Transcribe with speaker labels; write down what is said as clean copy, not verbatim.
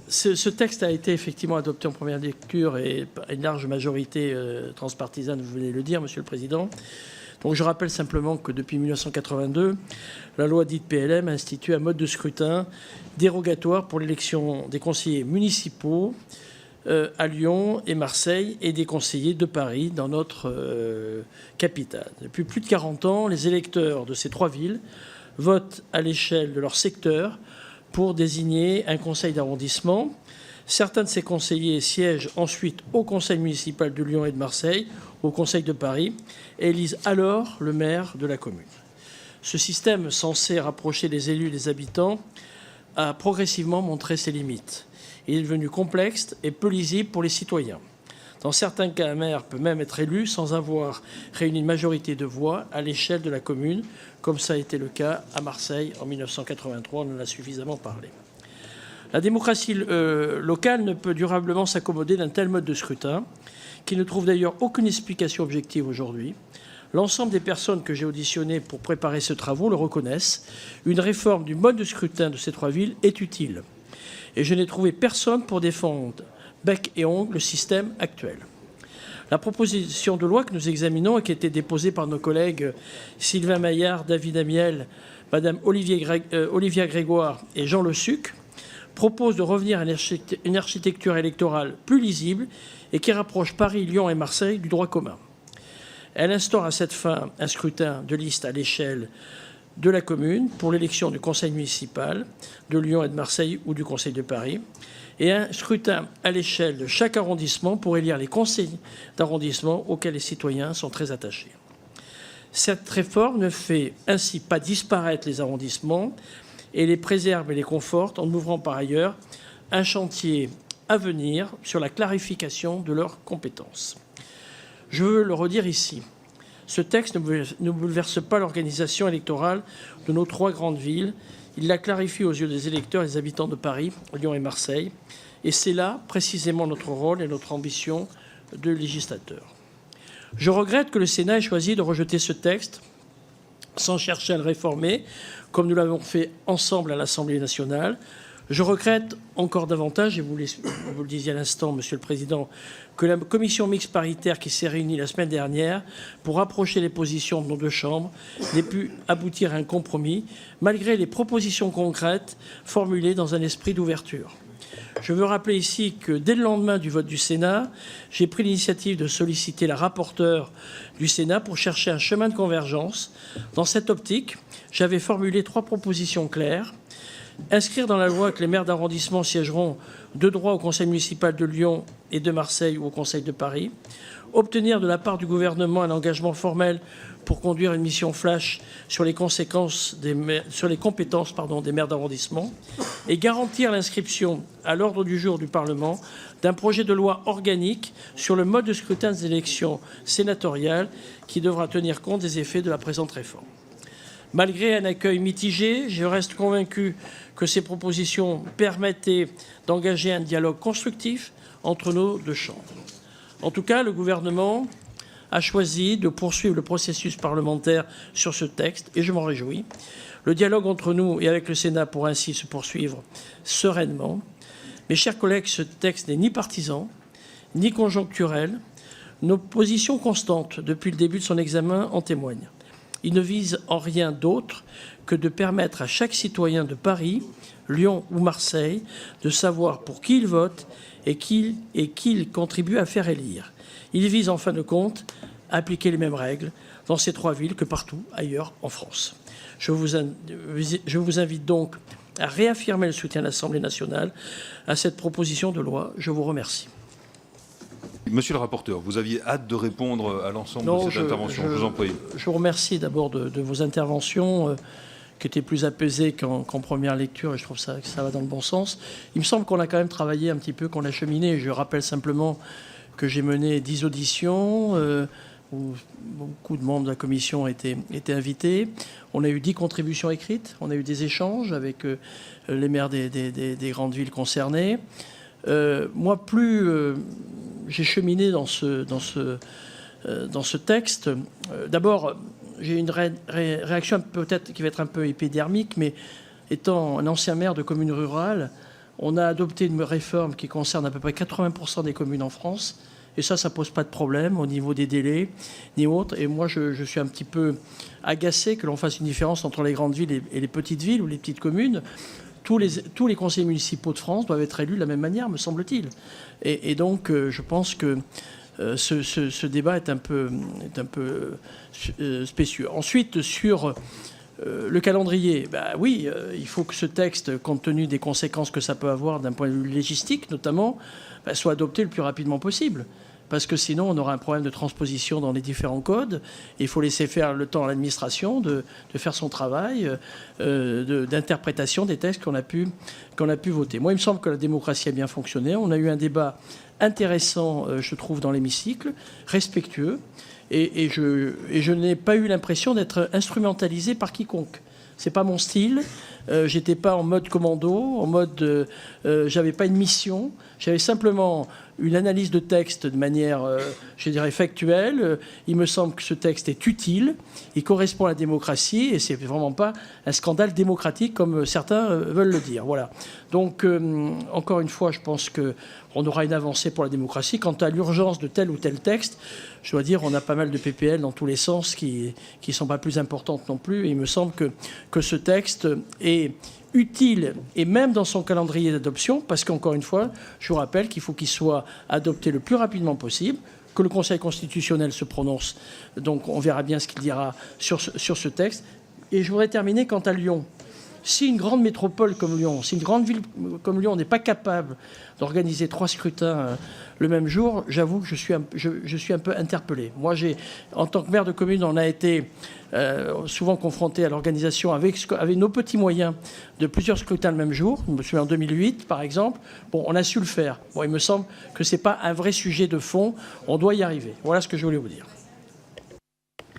Speaker 1: Ce texte a été effectivement adopté en première lecture et par une large majorité transpartisane, vous venez de le dire, Monsieur le Président. Donc je rappelle simplement que depuis 1982, la loi dite PLM a institué un mode de scrutin dérogatoire pour l'élection des conseillers municipaux à Lyon et Marseille et des conseillers de Paris dans notre capitale. Depuis plus de 40 ans, les électeurs de ces trois villes votent à l'échelle de leur secteur pour désigner un conseil d'arrondissement. Certains de ces conseillers siègent ensuite au conseil municipal de Lyon et de Marseille, au conseil de Paris, et élisent alors le maire de la commune. Ce système, censé rapprocher les élus des habitants, a progressivement montré ses limites. Il est devenu complexe et peu lisible pour les citoyens. Dans certains cas, un maire peut même être élu sans avoir réuni une majorité de voix à l'échelle de la commune, comme ça a été le cas à Marseille en 1983, on en a suffisamment parlé. La démocratie locale ne peut durablement s'accommoder d'un tel mode de scrutin, qui ne trouve d'ailleurs aucune explication objective aujourd'hui. L'ensemble des personnes que j'ai auditionnées pour préparer ce travaux le reconnaissent. Une réforme du mode de scrutin de ces trois villes est utile. Et je n'ai trouvé personne pour défendre bec et ongle le système actuel. La proposition de loi que nous examinons et qui a été déposée par nos collègues Sylvain Maillard, David Amiel, Madame Olivia Grégoire et Jean Le Suc propose de revenir à une architecture électorale plus lisible et qui rapproche Paris, Lyon et Marseille du droit commun. Elle instaure à cette fin un scrutin de liste à l'échelle de la commune pour l'élection du conseil municipal de Lyon et de Marseille ou du conseil de Paris, et un scrutin à l'échelle de chaque arrondissement pour élire les conseils d'arrondissement auxquels les citoyens sont très attachés. Cette réforme ne fait ainsi pas disparaître les arrondissements et les préserve et les conforte en ouvrant par ailleurs un chantier à venir sur la clarification de leurs compétences. Je veux le redire ici. Ce texte ne bouleverse pas l'organisation électorale de nos trois grandes villes. Il la clarifie aux yeux des électeurs et des habitants de Paris, Lyon et Marseille. Et c'est là, précisément, notre rôle et notre ambition de législateur. Je regrette que le Sénat ait choisi de rejeter ce texte sans chercher à le réformer, comme nous l'avons fait ensemble à l'Assemblée nationale. Je regrette encore davantage, et vous le disiez à l'instant, Monsieur le Président, que la commission mixte paritaire qui s'est réunie la semaine dernière pour rapprocher les positions de nos deux chambres n'ait pu aboutir à un compromis, malgré les propositions concrètes formulées dans un esprit d'ouverture. Je veux rappeler ici que dès le lendemain du vote du Sénat, j'ai pris l'initiative de solliciter la rapporteure du Sénat pour chercher un chemin de convergence. Dans cette optique, j'avais formulé 3 propositions claires. Inscrire dans la loi que les maires d'arrondissement siégeront de droit au conseil municipal de Lyon et de Marseille ou au conseil de Paris. Obtenir de la part du gouvernement un engagement formel pour conduire une mission flash sur les compétences des maires d'arrondissement et garantir l'inscription à l'ordre du jour du Parlement d'un projet de loi organique sur le mode de scrutin des élections sénatoriales qui devra tenir compte des effets de la présente réforme. Malgré un accueil mitigé, je reste convaincu que ces propositions permettaient d'engager un dialogue constructif entre nos deux chambres. En tout cas, le gouvernement a choisi de poursuivre le processus parlementaire sur ce texte, et je m'en réjouis. Le dialogue entre nous et avec le Sénat pourra ainsi se poursuivre sereinement. Mes chers collègues, ce texte n'est ni partisan, ni conjoncturel. Nos positions constantes depuis le début de son examen en témoignent. Il ne vise en rien d'autre que de permettre à chaque citoyen de Paris, Lyon ou Marseille de savoir pour qui il vote et qui il contribue à faire élire. Il vise en fin de compte à appliquer les mêmes règles dans ces 3 villes que partout ailleurs en France. Je vous invite donc à réaffirmer le soutien de l'Assemblée nationale à cette proposition de loi. Je vous remercie.
Speaker 2: Monsieur le rapporteur, vous aviez hâte de répondre à l'ensemble de cette intervention. Je vous en prie.
Speaker 1: Je vous remercie d'abord de vos interventions qui étaient plus apaisées qu'en première lecture, et je trouve que ça va dans le bon sens. Il me semble qu'on a quand même travaillé un petit peu, qu'on a cheminé. Je rappelle simplement que j'ai mené 10 auditions où beaucoup de membres de la commission étaient invités. On a eu 10 contributions écrites. On a eu des échanges avec les maires des grandes villes concernées. Moi, plus j'ai cheminé dans ce texte, d'abord, j'ai une réaction peut-être qui va être un peu épidermique, mais étant un ancien maire de commune rurale, On a adopté une réforme qui concerne à peu près 80% des communes en France. Et ça pose pas de problème au niveau des délais ni autre. Et moi, je suis un petit peu agacé que l'on fasse une différence entre les grandes villes et les petites villes ou les petites communes. Tous les conseillers municipaux de France doivent être élus de la même manière, me semble-t-il. Et donc, je pense que ce débat est un peu spécieux. Ensuite, sur le calendrier, oui, il faut que ce texte, compte tenu des conséquences que ça peut avoir d'un point de vue légistique notamment, soit adopté le plus rapidement possible. Parce que sinon, on aura un problème de transposition dans les différents codes. Il faut laisser faire le temps à l'administration de faire son travail d'interprétation des textes qu'on a pu voter. Moi, il me semble que la démocratie a bien fonctionné. On a eu un débat intéressant, je trouve, dans l'hémicycle, respectueux. Et je n'ai pas eu l'impression d'être instrumentalisé par quiconque. C'est pas mon style. J'étais pas en mode commando, j'avais pas une mission. J'avais simplement une analyse de texte de manière, je dirais, factuelle. Il me semble que ce texte est utile, il correspond à la démocratie et c'est vraiment pas un scandale démocratique comme certains veulent le dire. Voilà. Donc, encore une fois, je pense qu'on aura une avancée pour la démocratie. Quant à l'urgence de tel ou tel texte, je dois dire, on a pas mal de PPL dans tous les sens qui sont pas plus importantes non plus. Et il me semble que ce texte est utile, et même dans son calendrier d'adoption, parce qu'encore une fois, je vous rappelle qu'il faut qu'il soit adopté le plus rapidement possible, que le Conseil constitutionnel se prononce. Donc on verra bien ce qu'il dira sur ce texte. Et je voudrais terminer quant à Lyon. Si une grande métropole comme Lyon, si une grande ville comme Lyon n'est pas capable d'organiser 3 scrutins le même jour, j'avoue que je suis un peu interpellé. Moi, en tant que maire de commune, on a été souvent confronté à l'organisation avec nos petits moyens de plusieurs scrutins le même jour. Je me souviens en 2008, par exemple. Bon, on a su le faire. Bon, il me semble que ce n'est pas un vrai sujet de fond. On doit y arriver. Voilà ce que je voulais vous dire.